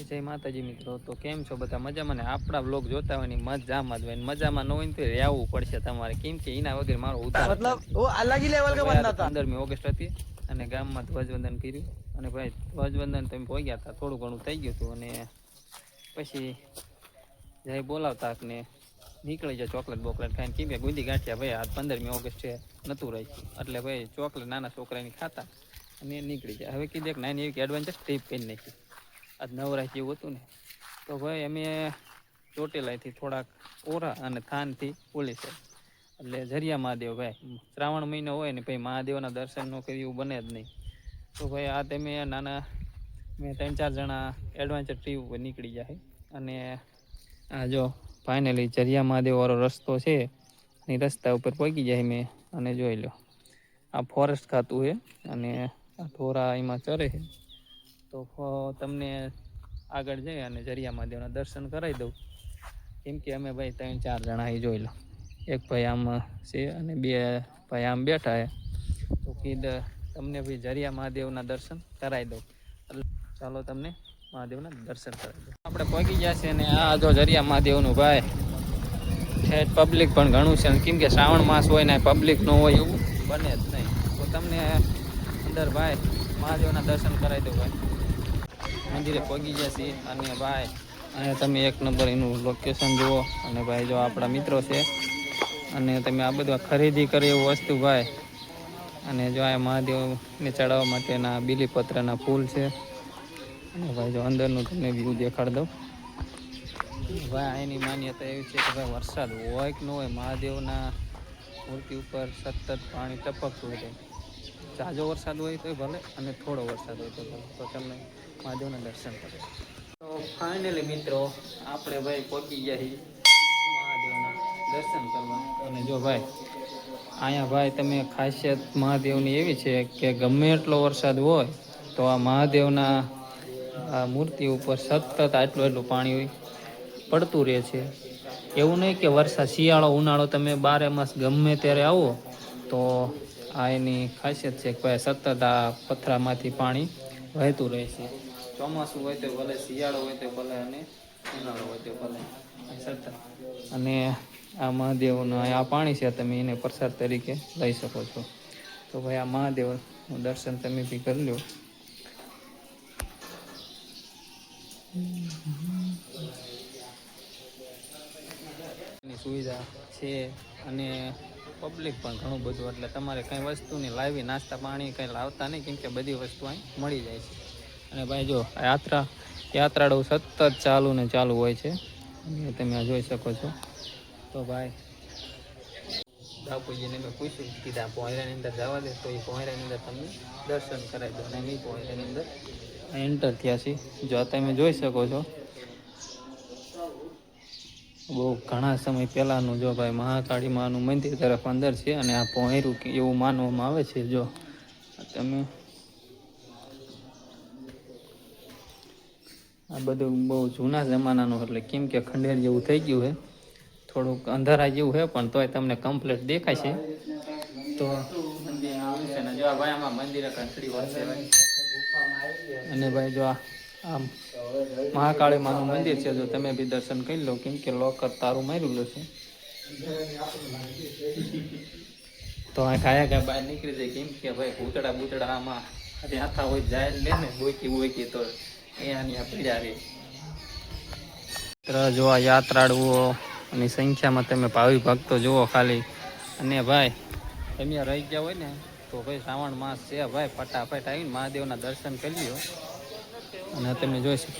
જય માતાજી મિત્રો, તો કેમ છો બધા મજામાં ને? આપણા બ્લોગ જોતા હોય ને મજામાં જ હોય, મજામાં ન હોય ને તો રહેવું પડશે તમારે, કેમ કે એના વગર મારો ઉતાર मतलब वो अलग ही लेवल का बंदा था। 15મી ઓગસ્ટ હતી અને ગામમાં ધ્વજવંદન કર્યું અને ભાઈ ધ્વજવંદન તમે પહોંચ્યા હતા, થોડું ઘણું થઈ ગયું હતું અને પછી જય બોલાવતા ને નીકળી જાય ચોકલેટ બોકલેટ ખાઈને, કેમ કે ગુંદી ગાંઠિયા ભાઈ આ 15મી ઓગસ્ટ છે નતું રાખ્યું એટલે ભાઈ ચોકલેટ નાના છોકરાની ખાતા અને નીકળી જાય. હવે કીધું એક નાની એવી એડવેન્ચર ટ્રીપ કરી નાખી, આજ નવરાશ જેવું હતું ને તો ભાઈ અમે ચોટીલાથી થોડાક ઓરા અને થાનથી પોલીસ એટલે ઝરિયા મહાદેવ. ભાઈ શ્રાવણ મહિનો હોય ને ભાઈ મહાદેવના દર્શન ન કર્યું એવું બને જ નહીં. તો ભાઈ આ તમે નાના મેં 3-4 જણા એડવેન્ચર ટ્રીપ ઉપર નીકળી જાય અને આ જો ફાઇનલી ઝરિયા મહાદેવ વાળો રસ્તો છે એ રસ્તા ઉપર પહોંચી જાય મેં અને જોઈ લો આ ફોરેસ્ટ ખાતું છે અને આ ઢોરા એમાં ચરે છે. તો તમને આગળ જઈ અને ઝરિયા મહાદેવના દર્શન કરાવી દઉં, કેમ કે અમે ભાઈ 3-4 જણા એ જોઈ લો, એક ભાઈ આમ છે અને 2 ભાઈ આમ બેઠા છે. તો કીધું તમને ભાઈ ઝરિયા મહાદેવના દર્શન કરાવી દઉં, ચાલો તમને મહાદેવના દર્શન કરાવી દઉં. આપણે પહોંચી ગયા છે ને આ જો ઝરિયા મહાદેવનું ભાઈ ઠેઠ પબ્લિક પણ ઘણું છે, કેમ કે શ્રાવણ માસ હોય ને પબ્લિક ન હોય એવું બને જ નહીં. તો તમને અંદર ભાઈ મહાદેવના દર્શન કરાવી દઉં. ભાઈ મંદિરે પહોંચી ગયા છીએ અને ભાઈ અહીંયા તમે એક નંબર એનું લોકેશન જુઓ અને ભાઈ જો આપણા મિત્રો છે અને તમે આ બધું ખરીદી કરી એવું વસ્તુ ભાઈ. અને જો આ મહાદેવને ચડાવવા માટેના બીલીપત્રના ફૂલ છે અને ભાઈ જો અંદરનું તમને વ્યૂ દેખાડ દઉં. ભાઈ એની માન્યતા એવી છે કે ભાઈ વરસાદ હોય કે ન હોય મહાદેવના મૂર્તિ ઉપર સતત પાણી ટપકતું રહે. ઝાઝો વરસાદ હોય તો ભલે અને થોડો વરસાદ હોય તો ભલે, તો તમને મહાદેવના દર્શન કરે. તો ફાઇનલી મિત્રો આપણે ભાઈ પહોંચી ગયા છીએ મહાદેવના દર્શન કરવા. અને જો ભાઈ અહીંયા ભાઈ તમે ખાસિયત મહાદેવની એવી છે કે ગમે એટલો વરસાદ હોય તો આ મહાદેવના આ મૂર્તિ ઉપર સતત એટલું પાણી પડતું રહે છે. એવું નહીં કે વરસાદ શિયાળો ઉનાળો તમે 12 માસ ગમે ત્યારે આવો તો આ એની ખાસિયત છે કે ભાઈ સતત આ પથરામાંથી પાણી વહેતું રહે છે. ચોમાસું હોય તો ભલે, શિયાળો હોય તો ભલે અને ઉનાળો હોય તો ભલે સતત. અને આ મહાદેવનું આ પાણી છે તમે એને પ્રસાદ તરીકે લઈ શકો છો. તો ભાઈ આ મહાદેવનું દર્શન તમે બી કરી લો. ની સુવિધા છે અને પબ્લિક પણ ઘણું બધું, એટલે તમારે કંઈ વસ્તુની લાવી નાસ્તા પાણી કંઈ લાવતા નહીં, કેમ કે બધી વસ્તુ અહીં મળી જાય છે. અને ભાઈ જો યાત્રાળુ સતત ચાલુ ને ચાલુ હોય છે અને તમે આ જોઈ શકો છો. તો ભાઈ બાપુજીને મેં પૂછ્યું, કીધા પોહરાની અંદર જવા દે, તો એ પોહરાની અંદર તમને દર્શન કરાવી દો. અને મેં પોહરાની અંદર એન્ટર થયા છીએ. જો તમે જોઈ શકો છો બહુ ઘણા સમય પહેલાંનું જો ભાઈ મહાકાળી માનું મંદિર તરફ અંદર છે અને આ પોહેરું એવું માનવામાં આવે છે. જો તમે આ બધું બહુ જૂના જમાનાનું, એટલે કેમ કે ખંડેર જેવું થઈ ગયું છે, થોડુંક અંધારા જેવું છે પણ તોય તમને કમ્પ્લીટ દેખાય છે. તો મંદિર આવ્યું છે ને જો ભાઈ આમાં મંદિરે ઘંટડી વળશે અને ભાઈ જો આમ મહાકાળી માનું મંદિર છે. જો તમે બી દર્શન કરી લો, કેમ કે લોકર તારું મારેલું છે તો આ કાયા બહાર નીકળી જાય, કેમ કે ભાઈ ભૂતડા આમાં આથા હોય જાય લે ને બોયકી તો અહીંયા પીડા રહે. જો આ યાત્રાળુઓની સંખ્યામાં તમે ભાવિ ભક્તો જુઓ ખાલી. અને ભાઈ તમે રહી ગયા હોય ને તો ભાઈ શ્રાવણ માસ છે ભાઈ, ફટાફટ આવીને મહાદેવના દર્શન કરી લ્યો અને તમે જોઈ શકો